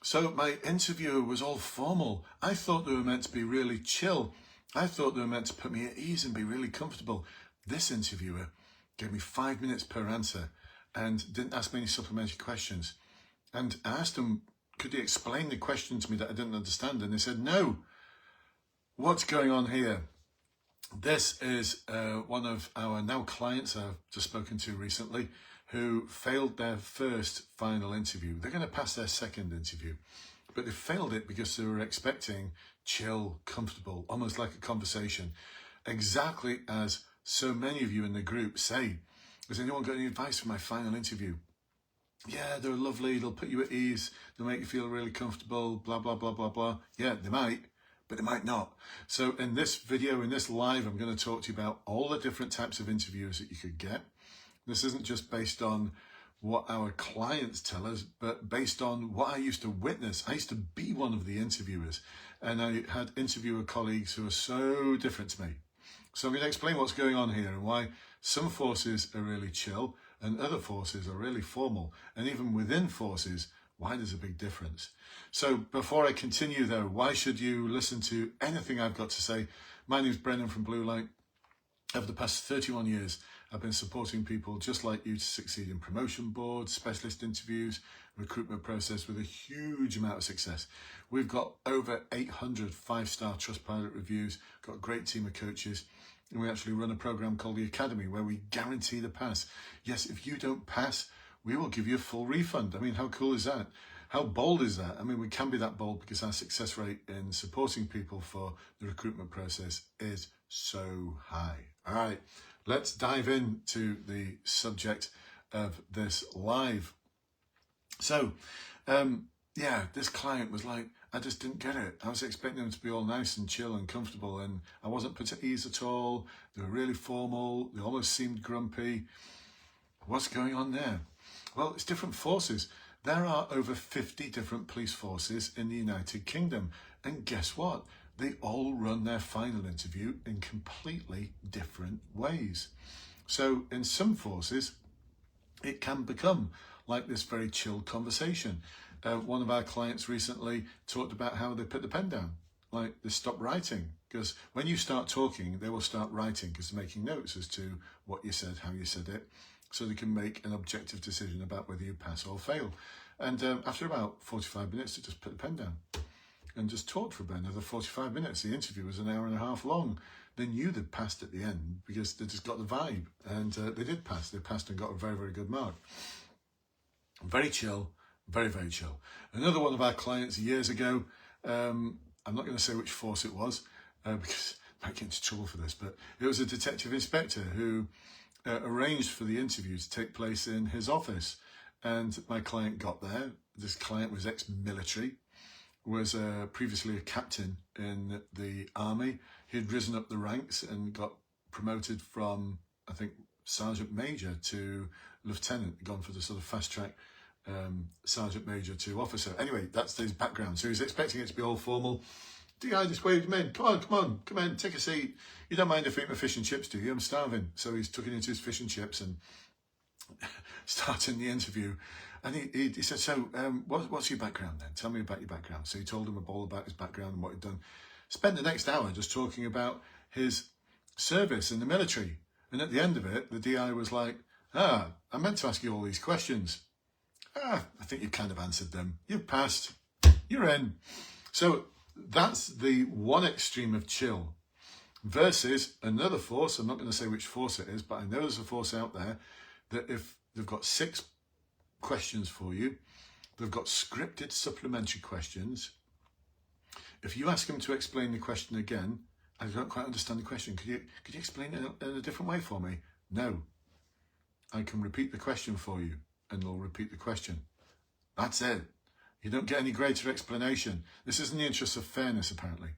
So my interviewer was all formal. I thought they were meant to be really chill. I thought they were meant to put me at ease and be really comfortable. This interviewer gave me 5 minutes per answer and didn't ask me any supplementary questions. And I asked him, could he explain the question to me that I didn't understand? And they said, no. What's going on here? This is one of our now clients I've just spoken to recently who failed their first final interview. They're going to pass their second interview, but they failed it because they were expecting chill, comfortable, almost like a conversation, exactly as so many of you in the group say. Has anyone got any advice for my final interview? Yeah, they're lovely, they'll put you at ease, they'll make you feel really comfortable, blah, blah, blah, blah, blah. Yeah, they might, but they might not. So in this video, in this live, I'm going to talk to you about all the different types of interviews that you could get. This isn't just based on what our clients tell us, but based on what I used to witness. I used to be one of the interviewers, and I had interviewer colleagues who are so different to me. So I'm going to explain what's going on here and why some forces are really chill and other forces are really formal. And even within forces, why there's a big difference. So before I continue though, why should you listen to anything I've got to say? My name's Brendan from Blue Light. Over the past 31 years, I've been supporting people just like you to succeed in promotion boards, specialist interviews, recruitment process with a huge amount of success. We've got over 800 5-star Trustpilot reviews, got a great team of coaches, and we actually run a program called the Academy where we guarantee the pass. Yes, if you don't pass, we will give you a full refund. I mean, how cool is that? How bold is that? I mean, we can be that bold because our success rate in supporting people for the recruitment process is so high. All right, let's dive into the subject of this live. So, yeah, this client was like, I just didn't get it. I was expecting them to be all nice and chill and comfortable, and I wasn't put at ease at all. They were really formal. They almost seemed grumpy. What's going on there? Well, it's different forces. There are over 50 different police forces in the United Kingdom. And guess what? They all run their final interview in completely different ways. So in some forces, it can become like this very chilled conversation. One of our clients recently talked about how they put the pen down, like they stop writing, because when you start talking, they will start writing because they're making notes as to what you said, how you said it, so they can make an objective decision about whether you pass or fail. And after about 45 minutes, they just put the pen down and just talked for about another 45 minutes. The interview was an hour and a half long. They knew they'd passed at the end because they just got the vibe, and they did pass. They passed and got a very, very good mark. Very chill, very, very chill. Another one of our clients years ago, I'm not going to say which force it was because I might get into trouble for this, but it was a detective inspector who arranged for the interview to take place in his office. And my client got there. This client was ex-military, was previously a captain in the army. He had risen up the ranks and got promoted from, I think, sergeant major to lieutenant, gone for the sort of fast track sergeant major to officer. Anyway, that's his background. So he's expecting it to be all formal. DI just waved him in. Come on, take a seat. You don't mind if I eat my fish and chips, do you? I'm starving. So he's took it into his fish and chips and starting the interview. And he said, so what's your background then? Tell me about your background. So he told him all about his background and what he'd done. Spent the next hour just talking about his service in the military. And at the end of it, the DI was like, I meant to ask you all these questions. I think you kind of answered them. You've passed. You're in. So that's the one extreme of chill versus another force. I'm not going to say which force it is, but I know there's a force out there that if they've got 6 questions for you, they've got scripted supplementary questions. If you ask them to explain the question again, I don't quite understand the question. Could you explain it in a different way for me? No. I can repeat the question for you, and they'll repeat the question. That's it. You don't get any greater explanation. This is in the interest of fairness, apparently.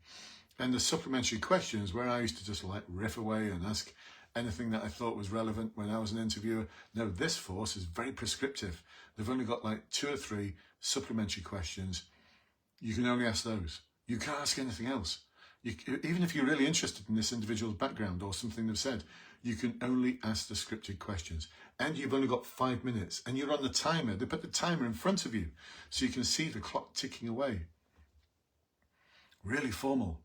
And the supplementary questions, where I used to just like riff away and ask anything that I thought was relevant when I was an interviewer. No, this force is very prescriptive. They've only got like 2 or 3 supplementary questions. You can only ask those. You can't ask anything else. Even if you're really interested in this individual's background or something they've said, you can only ask the scripted questions. and you've only got 5 minutes, and you're on the timer. They put the timer in front of you so you can see the clock ticking away. Really formal.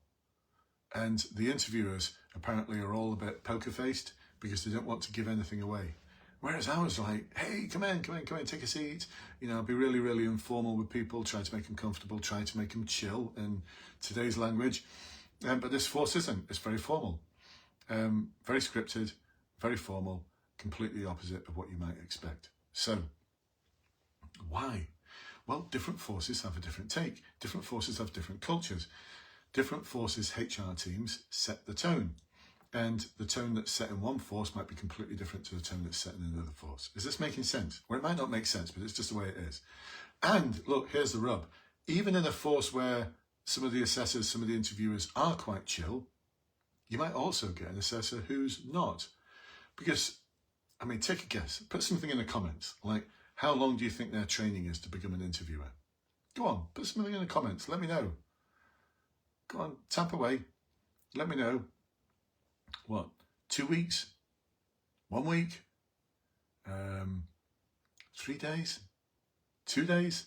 And the interviewers apparently are all a bit poker-faced because they don't want to give anything away. Whereas I was like, hey, come in, take a seat. You know, be really, really informal with people, try to make them comfortable, try to make them chill in today's language. But this force isn't. It's very formal, very scripted, very formal, completely opposite of what you might expect. So, why? Well, different forces have a different take. Different forces have different cultures. Different forces' HR teams set the tone. And the tone that's set in one force might be completely different to the tone that's set in another force. Is this making sense? Well, it might not make sense, but it's just the way it is. And look, here's the rub. Even in a force where some of the assessors, some of the interviewers are quite chill, you might also get an assessor who's not. Because, I mean, take a guess. Put something in the comments, like, how long do you think their training is to become an interviewer? Go on, put something in the comments. Let me know. Go on, tap away. Let me know. What, 2 weeks? 1 week? 3 days? 2 days?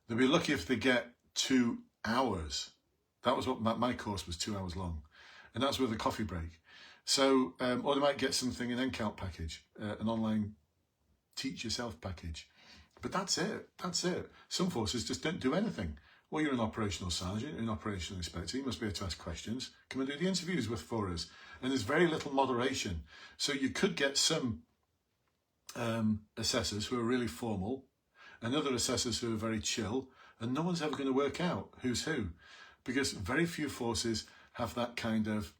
They'll be lucky if they get 2 hours. That was what my course was, 2 hours long. And that's with a coffee break. So, or they might get something, an NCALT package, an online teach yourself package. But that's it. That's it. Some forces just don't do anything. Well, you're an operational sergeant, an operational inspector. You must be able to ask questions. Come and do the interviews for us. And there's very little moderation. So you could get some assessors who are really formal and other assessors who are very chill. And no one's ever going to work out who's who. Because very few forces have that kind of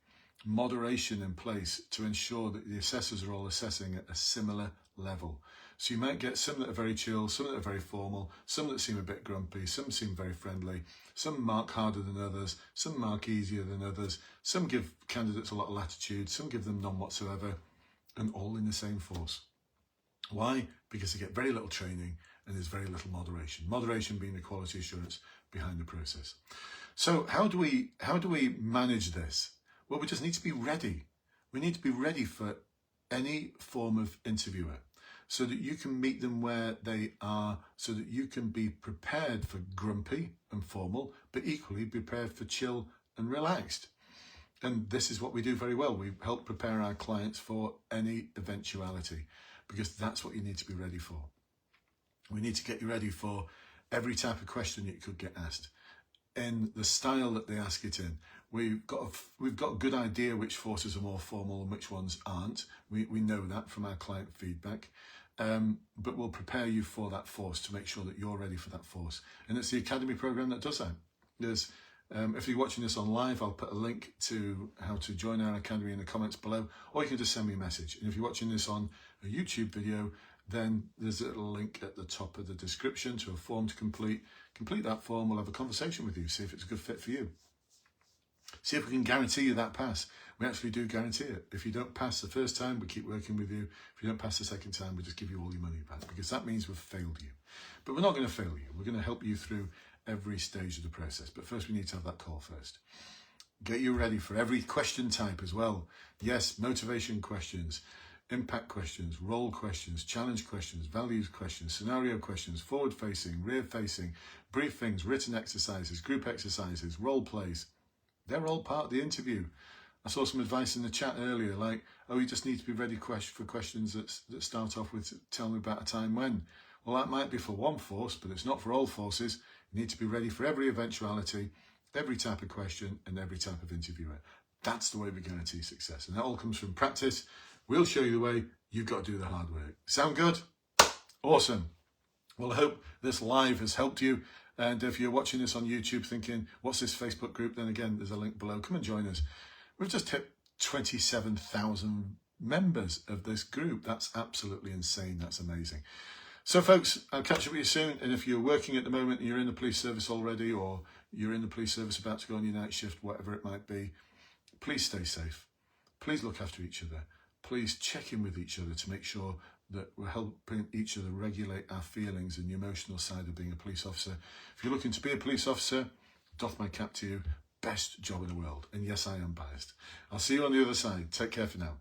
moderation in place to ensure that the assessors are all assessing at a similar level. So you might get some that are very chill, some that are very formal, some that seem a bit grumpy, some seem very friendly, some mark harder than others, some mark easier than others, some give candidates a lot of latitude, some give them none whatsoever, and all in the same force. Why? Because they get very little training and there's very little moderation. Moderation being the quality assurance behind the process. So how do we manage this? Well, we just need to be ready. We need to be ready for any form of interviewer so that you can meet them where they are, so that you can be prepared for grumpy and formal, but equally prepared for chill and relaxed. And this is what we do very well. We help prepare our clients for any eventuality because that's what you need to be ready for. We need to get you ready for every type of question that you could get asked in the style that they ask it in. We've got a good idea which forces are more formal and which ones aren't. We know that from our client feedback. But we'll prepare you for that force to make sure that you're ready for that force. And it's the Academy program that does that. There's, if you're watching this on live, I'll put a link to how to join our Academy in the comments below, or you can just send me a message. And if you're watching this on a YouTube video, then there's a little link at the top of the description to a form to complete. Complete that form, we'll have a conversation with you, see if it's a good fit for you. See if we can guarantee you that pass. We actually do guarantee it. If you don't pass the first time, we keep working with you. If you don't pass the second time, we just give you all your money back because that means we've failed you. But we're not going to fail you. We're going to help you through every stage of the process. But first, we need to have that call first. Get you ready for every question type as well. Yes, motivation questions, impact questions, role questions, challenge questions, values questions, scenario questions, forward-facing, rear-facing, briefings, written exercises, group exercises, role plays. They're all part of the interview. I saw some advice in the chat earlier, like, oh, you just need to be ready for questions that start off with, tell me about a time when. Well, that might be for one force, but it's not for all forces. You need to be ready for every eventuality, every type of question, and every type of interviewer. That's the way we guarantee success. And that all comes from practice. We'll show you the way. You've got to do the hard work. Sound good? Awesome. Well, I hope this live has helped you. And if you're watching this on YouTube thinking, what's this Facebook group? Then again, there's a link below. Come and join us. We've just hit 27,000 members of this group. That's absolutely insane. That's amazing. So folks, I'll catch up with you soon. And if you're working at the moment and you're in the police service already, or you're in the police service about to go on your night shift, whatever it might be, please stay safe. Please look after each other. Please check in with each other to make sure that we're helping each other regulate our feelings and the emotional side of being a police officer. If you're looking to be a police officer, doff my cap to you. Best job in the world. And yes, I am biased. I'll see you on the other side. Take care for now.